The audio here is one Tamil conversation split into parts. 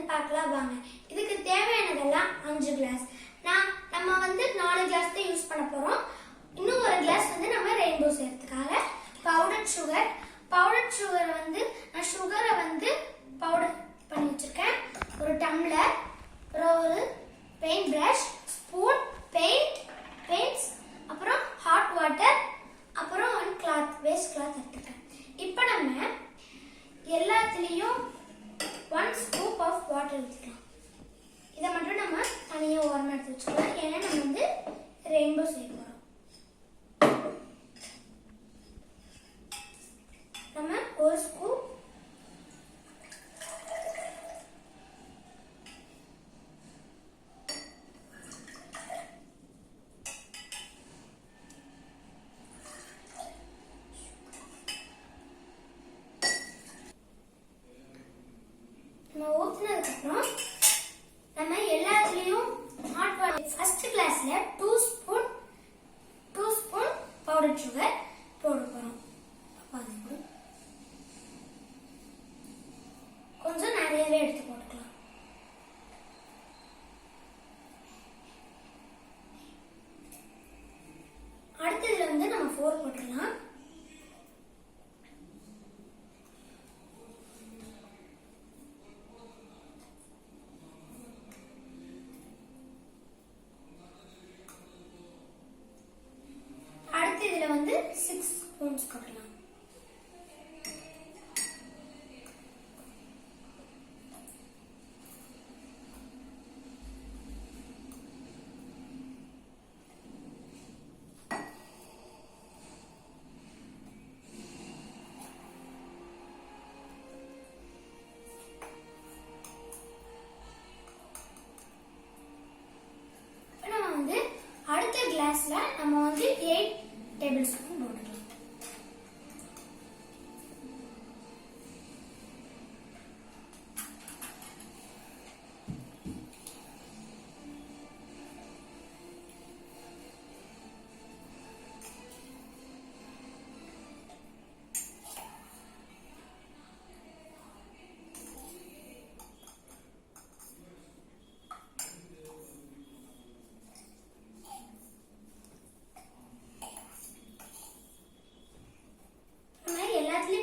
பார்க்கலாம் வாங்க. இதுக்கு தேவையானதெல்லாம் 5 கிளாஸ். நம்ம வந்து 4 கிளாஸ் தான் யூஸ் பண்ண போறோம். இன்னும் ஒரு கிளாஸ் வந்து நம்ம ரெயின்போ செய்யறதுக்காக பவுடர் சுகர். பவுடர் சுகர் வந்து நான் சுகரை வந்து பவுடர் பண்ணி வச்சிருக்கேன். ஒரு டம்ளர், ஒரு பெயிண்ட் பிரஷ், ஸ்பூன், பெயிண்ட்ஸ், அப்புறம் ஹாட் வாட்டர், அப்புறம் ஒரு கிளாத், வேஸ்ட் கிளாத் எடுத்துக்கிறேன். இப்போ நம்ம எல்லாத்துலேயும் 1 ஸ்கூப் ஆஃப் வாட்டர் ஊற்றிக்கலாம். இதை மட்டும் நம்ம தனியாக ஓரமாக எடுத்து வச்சுக்கலாம். ஏன்னா நம்ம வந்து ரெயின்போ செய்ய போகிறோம். நம்ம ஒரு ஸ்கூப் ஊற்றினதுக்கப்புறம் நம்ம எல்லாத்துலேயும் ஹாட் வாட்டர் ஃபர்ஸ்ட் கிளாஸ்ல 2 ஸ்பூன் பவுடர் சுகர் போட போகிறோம். கொஞ்சம் நிறையவே எடுத்து போட்டுக்கலாம். அடுத்ததுல வந்து நம்ம 4 போட்டுக்கலாம். இதுல வந்து 6 ஸ்பூன்ஸ் போடலாம். நம்ம வந்து அடுத்த கிளாஸ்ல நம்ம வந்து 8 டேபிள் ஸ்பூன் போட்டுக்கலாம்.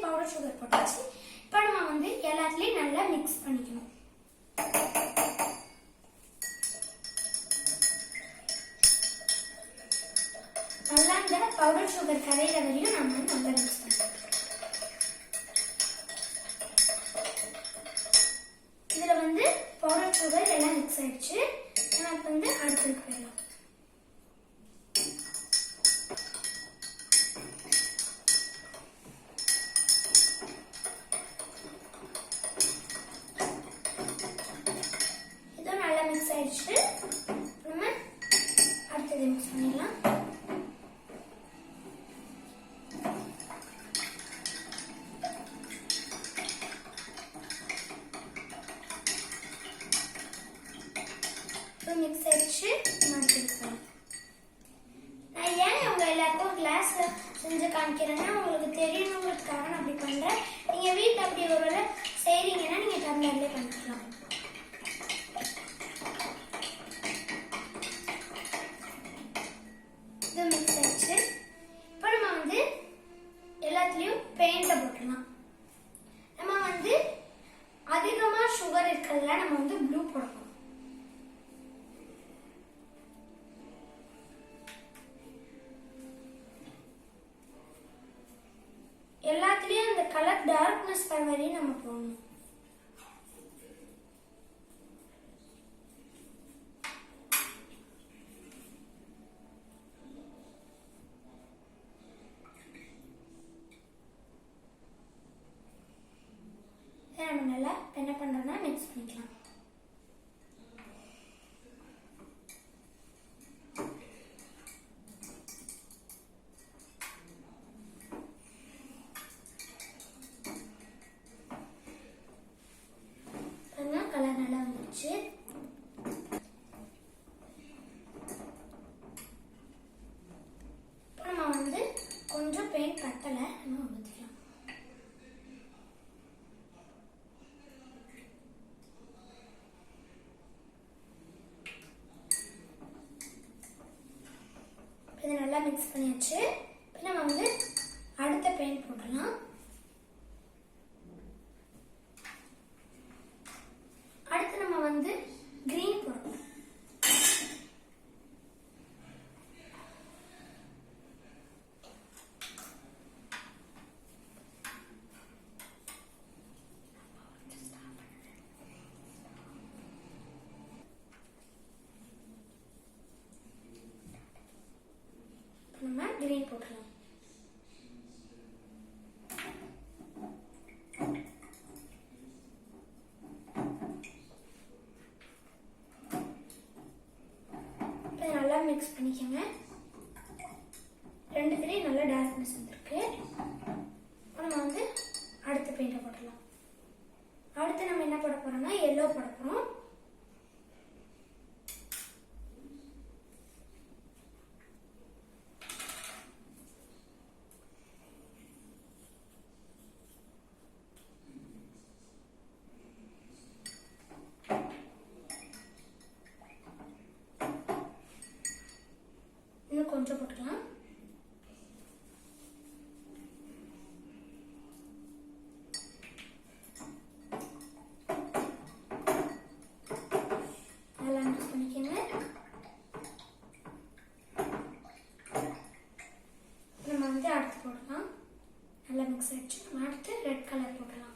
பவுடர் சுகர் போட்டாச்சு. இப்போ நம்ம வந்து எல்லாத்துலயும் நல்லா மிக்ஸ் பண்ணிக்கணும். நல்லா இந்த பவுடர் சுகர் கரையிற வரையும் நம்ம நல்லா மிக்ஸ் பண்ணணும். இதுல வந்து பவுடர் சுகர் எல்லாம் மிக்ஸ் ஆயிடுச்சு. நம்ம வந்து அடுத்ததுக்கு போயிடலாம். மிக்ஸ் ஆயிடுச்சு. நம்ம அடுத்தது மிக்ஸ் பண்ணிடலாம். மிக்ஸ் ஆயிடுச்சு. நான் ஏன் உங்க எல்லாருக்கும் கிளாஸ்ல செஞ்சு காமிக்கிறேன்னா உங்களுக்கு தெரியணுங்கிறதுக்காக நான் அப்படி பண்றேன். நீங்க வீட்டில் அப்படி ஒரு செய்றீங்கன்னா நீங்க டம்ளர்லயே பண்ணிக்கலாம். மிக்ஸ் ஆயிடுச்சு. இப்போ நம்ம வந்து எல்லாத்துலயும் பெயிண்ட போட்டுக்கலாம். நம்ம வந்து அதிகமா சுகர் இருக்கிறதுல நம்ம வந்து ப்ளூ போடணும். எல்லாத்துலயும் இந்த கலர் டார்க்னஸ் வர வரையும் நம்ம போடணும். நம்ம நல்லா என்ன பண்றோம்னா மிக்ஸ் பண்ணிக்கலாம். கலர் நல்லா வந்துருச்சு. நம்ம வந்து கொஞ்சம் பெயிண்ட் பத்தல நம்ம ஊற்றிக்கலாம். நல்லா மிக்ஸ் பண்ணியாச்சு. இப்போ நம்ம வந்து அடுத்த பெயிண்ட் போடலாம். அடுத்து நம்ம வந்து கிரீன் போடணும். நம்ம கிரீன் போடலாம். நல்லா மிக்ஸ் பண்ணிக்கோங்க. ரெண்டுத்துலேயும் நல்லா டார்க்னஸ் வந்துருக்கு. நம்ம வந்து அடுத்த பெயிண்டை போடலாம். அடுத்து நம்ம என்ன போட போறோம்னா எல்லோ போட போறோம். இன்னும் கொஞ்சம் போட்டுக்கலாம். நல்லா மிக்ஸ் பண்ணிக்கோங்க. நம்ம வந்து அடுத்து போடலாம். நல்லா மிக்ஸ் ஆயிடுச்சு. நம்ம அடுத்து ரெட் கலர் போடலாம்.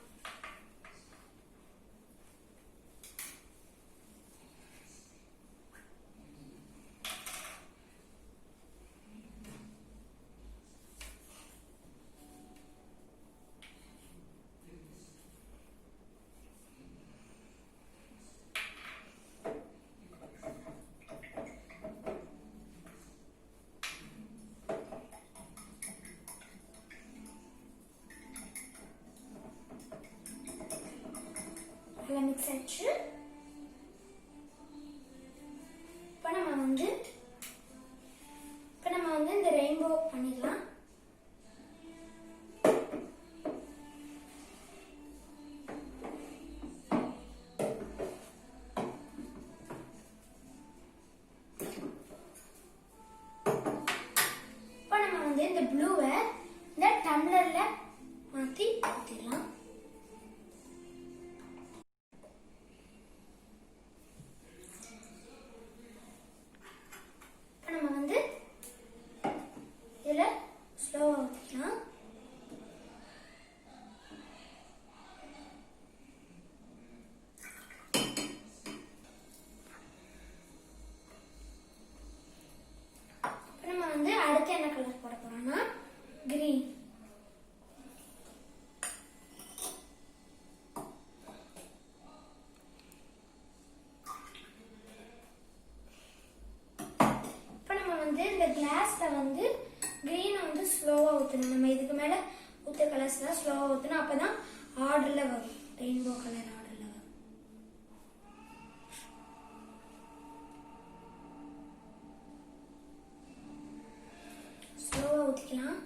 நல்லா மிக்ஸ் ஆயிடுச்சு. இப்போ நம்ம வந்து இந்த ரெயின்போ பண்ணிடலாம். இப்போ நம்ம வந்து இந்த ப்ளூவை இந்த டம்ளர்ல மாற்றி ஊற்றிடலாம். நம்ம வந்து இதில் ஸ்லோவாக ஊற்றிக்கலாம். நம்ம வந்து அடுத்து என்ன கலர் போட போறோம்னா கிரீன். இந்த கிளாஸ்ல வந்து கிரீன் வந்து ஸ்லோவா ஊத்தணும். நம்ம இதுக்கு மேல ஊத்த கலர்ஸ்லாம் ஸ்லோவா ஊத்தணும். அப்பதான் ஆர்டர்ல வரும். ரெயின்போ கலர் ஆர்டர்ல வரும். ஸ்லோவா ஊத்திக்கலாம்.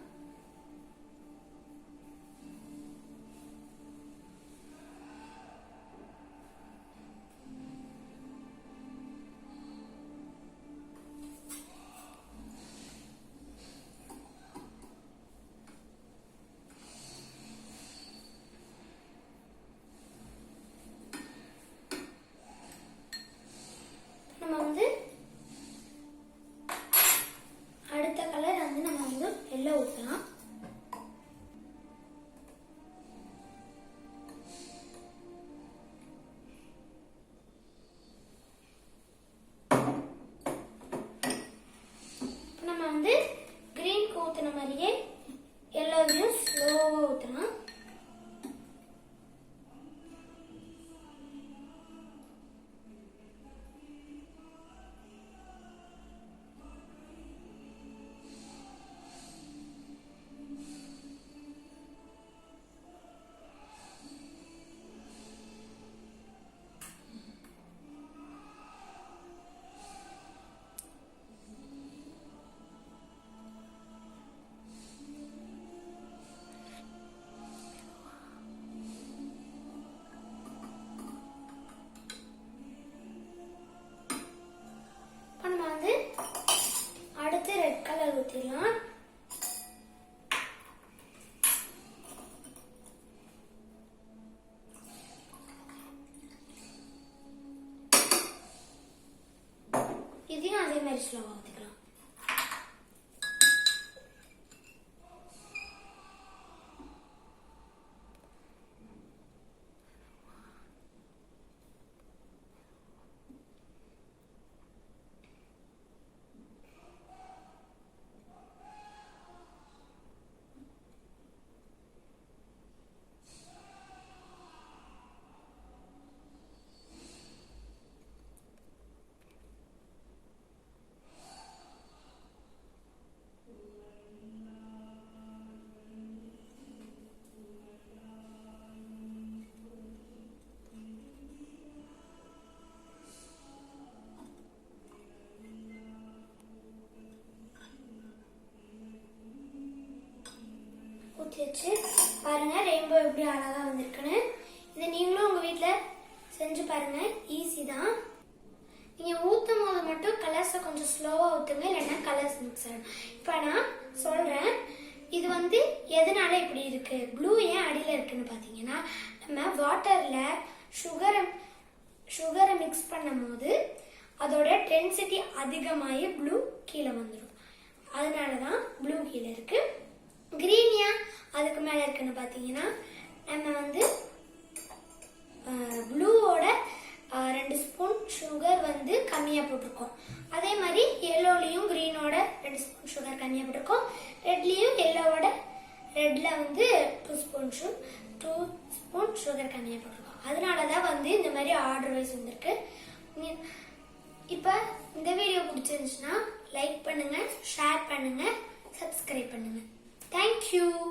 இதையும் அதே மாதிரி ஸ்லோவா ஊற்றிக்கலாம். ஊற்றிச்சு பாருங்க, ரெயின்போ எப்படி அழகா வந்திருக்குன்னு. இதை நீங்களும் உங்க வீட்டில் செஞ்சு பாருங்க, ஈஸி தான். நீங்க ஊற்றும் போது மட்டும் கலர்ஸை கொஞ்சம் ஸ்லோவா ஊற்றுங்க, இல்லைன்னா கலர்ஸ் மிக்ஸ் ஆகிடும். இப்போ நான் சொல்றேன், இது வந்து எதனால இப்படி இருக்கு, ப்ளூ ஏன் அடியில் இருக்குன்னு பார்த்தீங்கன்னா, நம்ம வாட்டர்ல சுகரை மிக்ஸ் பண்ணும் போது அதோட டென்சிட்டி அதிகமாகி ப்ளூ கீழே வந்துடும். அதனால தான் ப்ளூ கீழே இருக்கு. கிரீன் ஏன் அதுக்கு மேலே இருக்குன்னு பார்த்தீங்கன்னா, நம்ம வந்து ப்ளூவோட 2 ஸ்பூன் சுகர் வந்து கம்மியாக போட்டிருக்கோம். அதே மாதிரி எல்லோலையும் கிரீனோட 2 ஸ்பூன் சுகர் கம்மியாக போட்டிருக்கோம். ரெட்லேயும் எல்லோவோட ரெட்ல வந்து 2 ஸ்பூன் சுகர் கம்மியாக போட்டிருக்கோம். அதனால தான் வந்து இந்த மாதிரி ஆர்டர் வைஸ் வந்திருக்கு. இப்போ இந்த வீடியோ பிடிச்சிருந்துச்சுன்னா லைக் பண்ணுங்க, ஷேர் பண்ணுங்க, சப்ஸ்கிரைப் பண்ணுங்க. தேங்க்யூ.